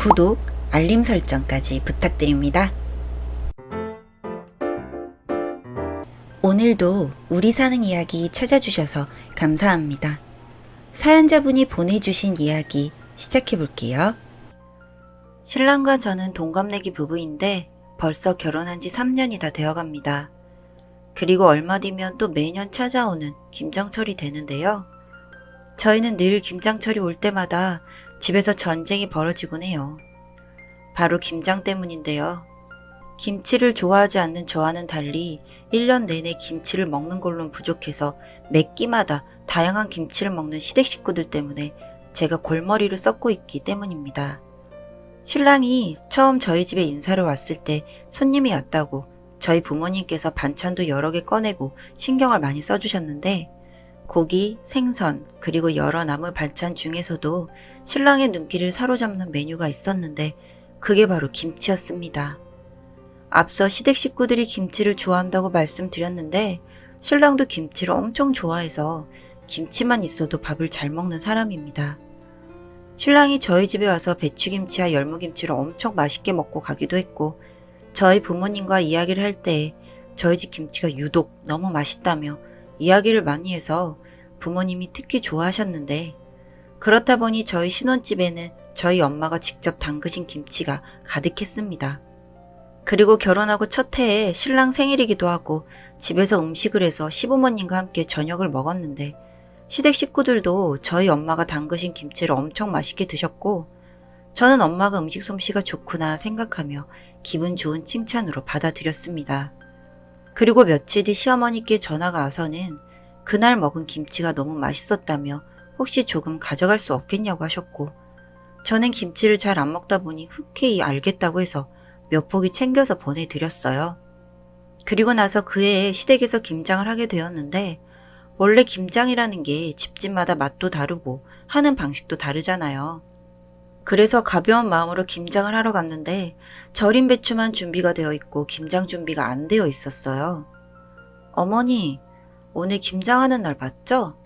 구독, 알림 설정까지 부탁드립니다. 오늘도 우리 사는 이야기 찾아주셔서 감사합니다. 사연자분이 보내주신 이야기 시작해볼게요. 신랑과 저는 동갑내기 부부인데 벌써 결혼한 지 3년이 다 되어갑니다. 그리고 얼마 뒤면 또 매년 찾아오는 김장철이 되는데요. 저희는 늘 김장철이 올 때마다 집에서 전쟁이 벌어지곤 해요. 바로 김장 때문인데요. 김치를 좋아하지 않는 저와는 달리 1년 내내 김치를 먹는 걸로는 부족해서 매 끼마다 다양한 김치를 먹는 시댁 식구들 때문에 제가 골머리를 썩고 있기 때문입니다. 신랑이 처음 저희 집에 인사를 왔을 때 손님이 왔다고 저희 부모님께서 반찬도 여러 개 꺼내고 신경을 많이 써주셨는데 고기, 생선, 그리고 여러 나물 반찬 중에서도 신랑의 눈길을 사로잡는 메뉴가 있었는데 그게 바로 김치였습니다. 앞서 시댁 식구들이 김치를 좋아한다고 말씀드렸는데 신랑도 김치를 엄청 좋아해서 김치만 있어도 밥을 잘 먹는 사람입니다. 신랑이 저희 집에 와서 배추김치와 열무김치를 엄청 맛있게 먹고 가기도 했고 저희 부모님과 이야기를 할 때 저희 집 김치가 유독 너무 맛있다며 이야기를 많이 해서 부모님이 특히 좋아하셨는데 그렇다 보니 저희 신혼집에는 저희 엄마가 직접 담그신 김치가 가득했습니다. 그리고 결혼하고 첫 해에 신랑 생일이기도 하고 집에서 음식을 해서 시부모님과 함께 저녁을 먹었는데 시댁 식구들도 저희 엄마가 담그신 김치를 엄청 맛있게 드셨고 저는 엄마가 음식 솜씨가 좋구나 생각하며 기분 좋은 칭찬으로 받아들였습니다. 그리고 며칠 뒤 시어머니께 전화가 와서는 그날 먹은 김치가 너무 맛있었다며 혹시 조금 가져갈 수 없겠냐고 하셨고 저는 김치를 잘 안 먹다 보니 흔쾌히 알겠다고 해서 몇 포기 챙겨서 보내드렸어요. 그리고 나서 그 해에 시댁에서 김장을 하게 되었는데 원래 김장이라는 게 집집마다 맛도 다르고 하는 방식도 다르잖아요. 그래서 가벼운 마음으로 김장을 하러 갔는데 절인 배추만 준비가 되어 있고 김장 준비가 안 되어 있었어요. 어머니, 오늘 김장하는 날 맞죠?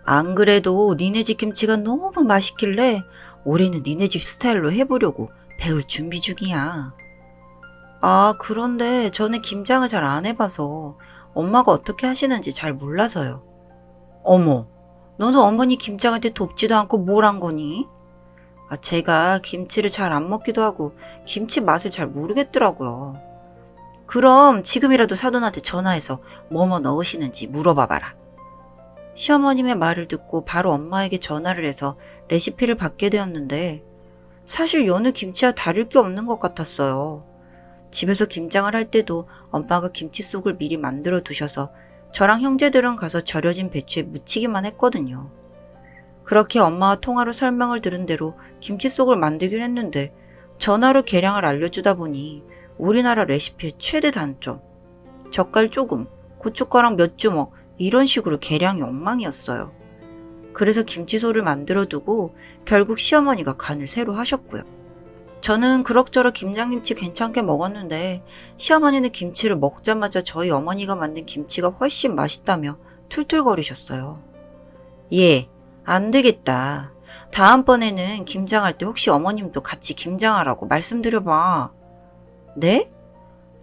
안 그래도 니네 집 김치가 너무 맛있길래 올해는 니네 집 스타일로 해보려고 배울 준비 중이야. 아, 그런데 저는 김장을 잘 안 해봐서 엄마가 어떻게 하시는지 잘 몰라서요. 어머, 너는 어머니 김장할 때 돕지도 않고 뭘 한 거니? 제가 김치를 잘 안 먹기도 하고 김치 맛을 잘 모르겠더라고요. 그럼 지금이라도 사돈한테 전화해서 뭐뭐 넣으시는지 물어봐봐라. 시어머님의 말을 듣고 바로 엄마에게 전화를 해서 레시피를 받게 되었는데 사실 여느 김치와 다를 게 없는 것 같았어요. 집에서 김장을 할 때도 엄마가 김치속을 미리 만들어 두셔서 저랑 형제들은 가서 절여진 배추에 무치기만 했거든요. 그렇게 엄마와 통화로 설명을 들은 대로 김치속을 만들긴 했는데 전화로 계량을 알려주다 보니 우리나라 레시피의 최대 단점, 젓갈 조금, 고춧가락 몇 주먹 이런 식으로 계량이 엉망이었어요. 그래서 김치소를 만들어 두고 결국 시어머니가 간을 새로 하셨고요. 저는 그럭저럭 김장김치 괜찮게 먹었는데 시어머니는 김치를 먹자마자 저희 어머니가 만든 김치가 훨씬 맛있다며 툴툴거리셨어요. 예, 안 되겠다. 다음번에는 김장할 때 혹시 어머님도 같이 김장하라고 말씀드려봐. 네?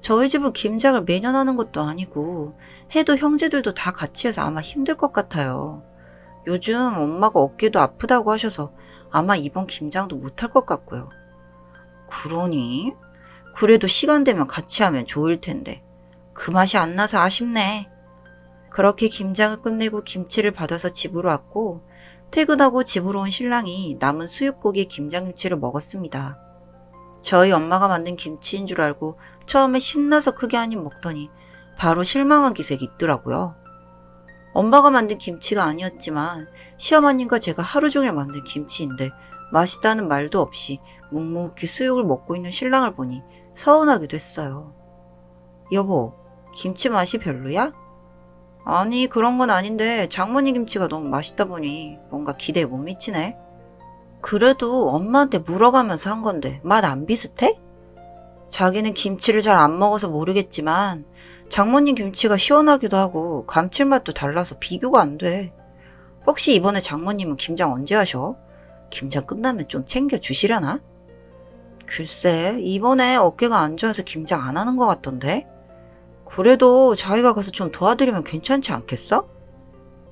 저희 집은 김장을 매년 하는 것도 아니고 해도 형제들도 다 같이 해서 아마 힘들 것 같아요. 요즘 엄마가 어깨도 아프다고 하셔서 아마 이번 김장도 못할 것 같고요. 그러니? 그래도 시간 되면 같이 하면 좋을 텐데 그 맛이 안 나서 아쉽네. 그렇게 김장을 끝내고 김치를 받아서 집으로 왔고 퇴근하고 집으로 온 신랑이 남은 수육고기에 김장김치를 먹었습니다. 저희 엄마가 만든 김치인 줄 알고 처음에 신나서 크게 한 입 먹더니 바로 실망한 기색이 있더라고요. 엄마가 만든 김치가 아니었지만 시어머님과 제가 하루 종일 만든 김치인데 맛있다는 말도 없이 묵묵히 수육을 먹고 있는 신랑을 보니 서운하기도 했어요. 여보, 김치 맛이 별로야? 아니, 그런 건 아닌데 장모님 김치가 너무 맛있다 보니 뭔가 기대에 못 미치네. 그래도 엄마한테 물어가면서 한 건데 맛 안 비슷해? 자기는 김치를 잘 안 먹어서 모르겠지만 장모님 김치가 시원하기도 하고 감칠맛도 달라서 비교가 안 돼. 혹시 이번에 장모님은 김장 언제 하셔? 김장 끝나면 좀 챙겨주시려나? 글쎄, 이번에 어깨가 안 좋아서 김장 안 하는 것 같던데? 그래도 자기가 가서 좀 도와드리면 괜찮지 않겠어?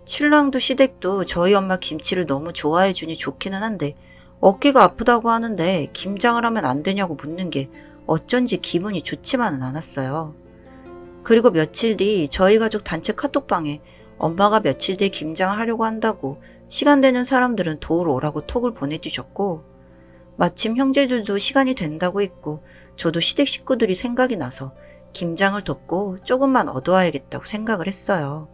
신랑도 시댁도 저희 엄마 김치를 너무 좋아해 주니 좋기는 한데 어깨가 아프다고 하는데 김장을 하면 안 되냐고 묻는 게 어쩐지 기분이 좋지만은 않았어요. 그리고 며칠 뒤 저희 가족 단체 카톡방에 엄마가 며칠 뒤에 김장을 하려고 한다고 시간 되는 사람들은 도우러 오라고 톡을 보내주셨고 마침 형제들도 시간이 된다고 했고 저도 시댁 식구들이 생각이 나서 김장을 돕고 조금만 얻어와야겠다고 생각을 했어요.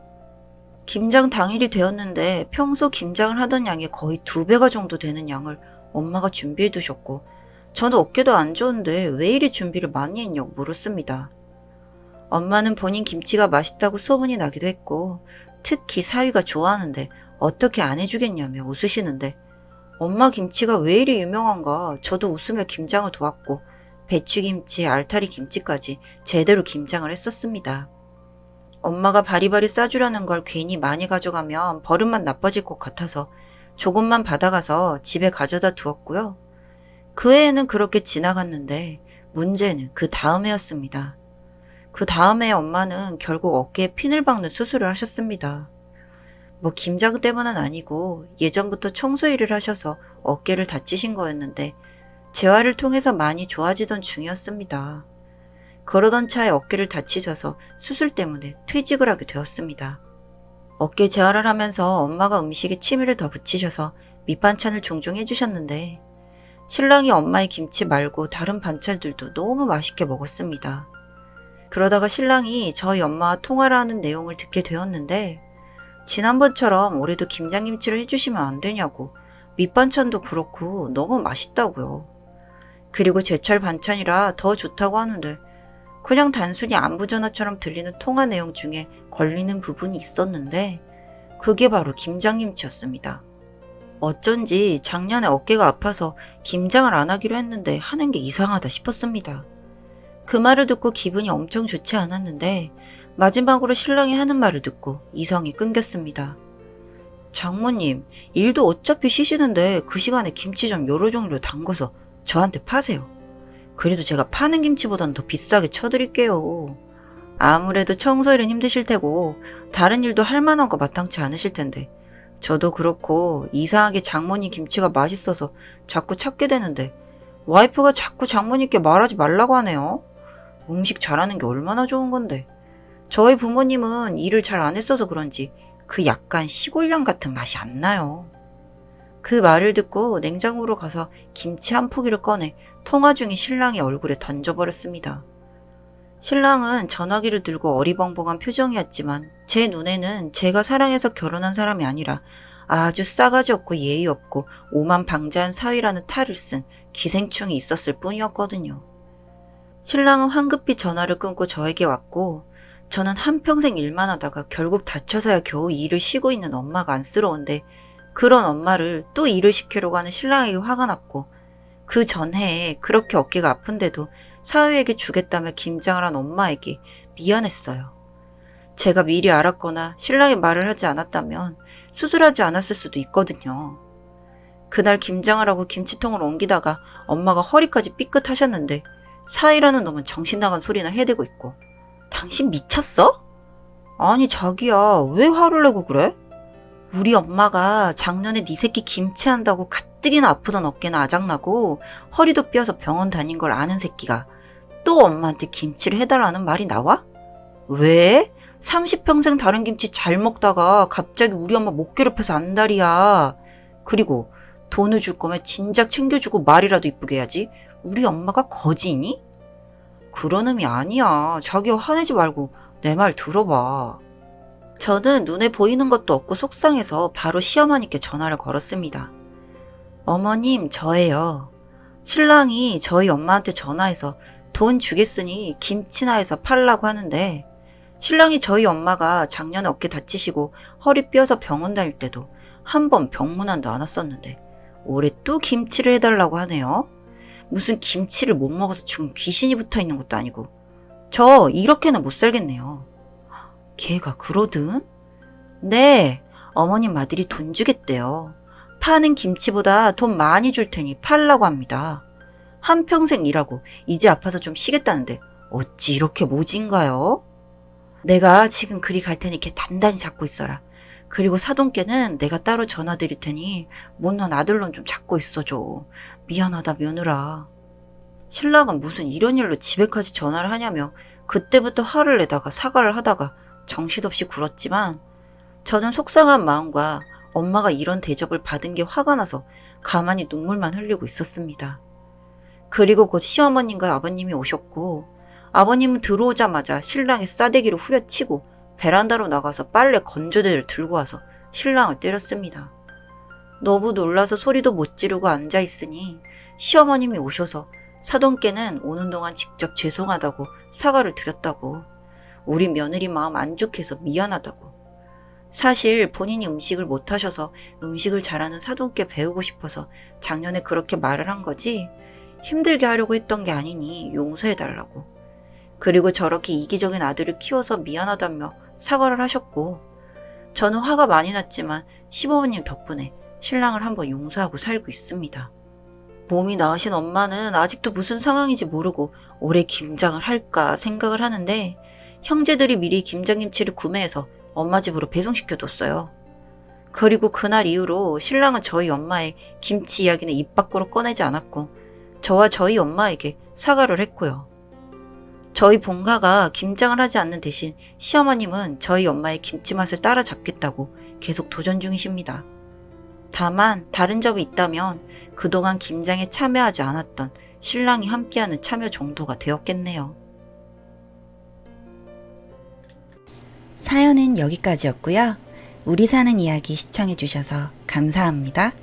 김장 당일이 되었는데 평소 김장을 하던 양의 거의 2배가 정도 되는 양을 엄마가 준비해 두셨고 저는 어깨도 안 좋은데 왜 이리 준비를 많이 했냐고 물었습니다. 엄마는 본인 김치가 맛있다고 소문이 나기도 했고 특히 사위가 좋아하는데 어떻게 안 해주겠냐며 웃으시는데 엄마 김치가 왜 이리 유명한가 저도 웃으며 김장을 도왔고 배추김치, 알타리 김치까지 제대로 김장을 했었습니다. 엄마가 바리바리 싸주려는 걸 괜히 많이 가져가면 버릇만 나빠질 것 같아서 조금만 받아가서 집에 가져다 두었고요. 그 해에는 그렇게 지나갔는데 문제는 그 다음 해였습니다. 그 다음 해 엄마는 결국 어깨에 핀을 박는 수술을 하셨습니다. 뭐 김장 때문은 아니고 예전부터 청소 일을 하셔서 어깨를 다치신 거였는데 재활을 통해서 많이 좋아지던 중이었습니다. 그러던 차에 어깨를 다치셔서 수술 때문에 퇴직을 하게 되었습니다. 어깨 재활을 하면서 엄마가 음식에 취미를 더 붙이셔서 밑반찬을 종종 해주셨는데 신랑이 엄마의 김치 말고 다른 반찬들도 너무 맛있게 먹었습니다. 그러다가 신랑이 저희 엄마와 통화를 하는 내용을 듣게 되었는데 지난번처럼 올해도 김장김치를 해주시면 안 되냐고 밑반찬도 그렇고 너무 맛있다고요. 그리고 제철 반찬이라 더 좋다고 하는데 그냥 단순히 안부전화처럼 들리는 통화 내용 중에 걸리는 부분이 있었는데 그게 바로 김장김치였습니다. 어쩐지 작년에 어깨가 아파서 김장을 안 하기로 했는데 하는 게 이상하다 싶었습니다. 그 말을 듣고 기분이 엄청 좋지 않았는데 마지막으로 신랑이 하는 말을 듣고 이성이 끊겼습니다. 장모님, 일도 어차피 쉬시는데 그 시간에 김치 좀 여러 종류로 담궈서 저한테 파세요. 그래도 제가 파는 김치보단 더 비싸게 쳐드릴게요. 아무래도 청소일은 힘드실 테고 다른 일도 할 만한 거 마땅치 않으실 텐데 저도 그렇고 이상하게 장모님 김치가 맛있어서 자꾸 찾게 되는데 와이프가 자꾸 장모님께 말하지 말라고 하네요. 음식 잘하는 게 얼마나 좋은 건데. 저희 부모님은 일을 잘 안 했어서 그런지 그 약간 시골령 같은 맛이 안 나요. 그 말을 듣고 냉장고로 가서 김치 한 포기를 꺼내 통화 중인 신랑의 얼굴에 던져버렸습니다. 신랑은 전화기를 들고 어리벙벙한 표정이었지만 제 눈에는 제가 사랑해서 결혼한 사람이 아니라 아주 싸가지 없고 예의 없고 오만방자한 사위라는 탈을 쓴 기생충이 있었을 뿐이었거든요. 신랑은 황급히 전화를 끊고 저에게 왔고 저는 한평생 일만 하다가 결국 다쳐서야 겨우 일을 쉬고 있는 엄마가 안쓰러운데 그런 엄마를 또 일을 시키려고 하는 신랑에게 화가 났고 그 전해에 그렇게 어깨가 아픈데도 사위에게 주겠다며 김장을 한 엄마에게 미안했어요. 제가 미리 알았거나 신랑이 말을 하지 않았다면 수술하지 않았을 수도 있거든요. 그날 김장을 하고 김치통을 옮기다가 엄마가 허리까지 삐끗하셨는데 사위라는 놈은 정신 나간 소리나 해대고 있고 당신 미쳤어? 아니 자기야 왜 화를 내고 그래? 우리 엄마가 작년에 네 새끼 김치한다고 가뜩이나 아프던 어깨나 아작나고 허리도 삐어서 병원 다닌 걸 아는 새끼가 또 엄마한테 김치를 해달라는 말이 나와? 왜? 30평생 다른 김치 잘 먹다가 갑자기 우리 엄마 못 괴롭혀서 안달이야. 그리고 돈을 줄 거면 진작 챙겨주고 말이라도 이쁘게 해야지. 우리 엄마가 거지니? 그런 의미 아니야. 자기가 화내지 말고 내 말 들어봐. 저는 눈에 보이는 것도 없고 속상해서 바로 시어머니께 전화를 걸었습니다. 어머님, 저예요. 신랑이 저희 엄마한테 전화해서 돈 주겠으니 김치나 해서 팔라고 하는데 신랑이 저희 엄마가 작년에 어깨 다치시고 허리 삐어서 병원 다닐 때도 한 번 병문안도 안 왔었는데 올해 또 김치를 해달라고 하네요. 무슨 김치를 못 먹어서 죽은 귀신이 붙어있는 것도 아니고 저 이렇게는 못 살겠네요. 걔가 그러든? 네, 어머님 아들이 돈 주겠대요. 파는 김치보다 돈 많이 줄 테니 팔라고 합니다. 한평생 일하고 이제 아파서 좀 쉬겠다는데 어찌 이렇게 모진가요? 내가 지금 그리 갈 테니 걔 단단히 잡고 있어라. 그리고 사돈께는 내가 따로 전화 드릴 테니 못난 아들놈 좀 잡고 있어줘. 미안하다 며느라. 신랑은 무슨 이런 일로 집에까지 전화를 하냐며 그때부터 화를 내다가 사과를 하다가 정신없이 굴었지만 저는 속상한 마음과 엄마가 이런 대접을 받은 게 화가 나서 가만히 눈물만 흘리고 있었습니다. 그리고 곧 시어머님과 아버님이 오셨고 아버님은 들어오자마자 신랑의 싸대기로 후려치고 베란다로 나가서 빨래 건조대를 들고 와서 신랑을 때렸습니다. 너무 놀라서 소리도 못 지르고 앉아있으니 시어머님이 오셔서 사돈께는 오는 동안 직접 죄송하다고 사과를 드렸다고, 우리 며느리 마음 안 좋게 해서 미안하다고, 사실 본인이 음식을 못하셔서 음식을 잘하는 사돈께 배우고 싶어서 작년에 그렇게 말을 한 거지 힘들게 하려고 했던 게 아니니 용서해달라고, 그리고 저렇게 이기적인 아들을 키워서 미안하다며 사과를 하셨고, 저는 화가 많이 났지만 시부모님 덕분에 신랑을 한번 용서하고 살고 있습니다. 몸이 나으신 엄마는 아직도 무슨 상황인지 모르고 올해 김장을 할까 생각을 하는데 형제들이 미리 김장김치를 구매해서 엄마 집으로 배송시켜뒀어요. 그리고 그날 이후로 신랑은 저희 엄마의 김치 이야기는 입 밖으로 꺼내지 않았고 저와 저희 엄마에게 사과를 했고요. 저희 본가가 김장을 하지 않는 대신 시어머님은 저희 엄마의 김치 맛을 따라잡겠다고 계속 도전 중이십니다. 다만 다른 점이 있다면 그동안 김장에 참여하지 않았던 신랑이 함께하는 참여 정도가 되었겠네요. 사연은 여기까지였고요. 우리 사는 이야기 시청해주셔서 감사합니다.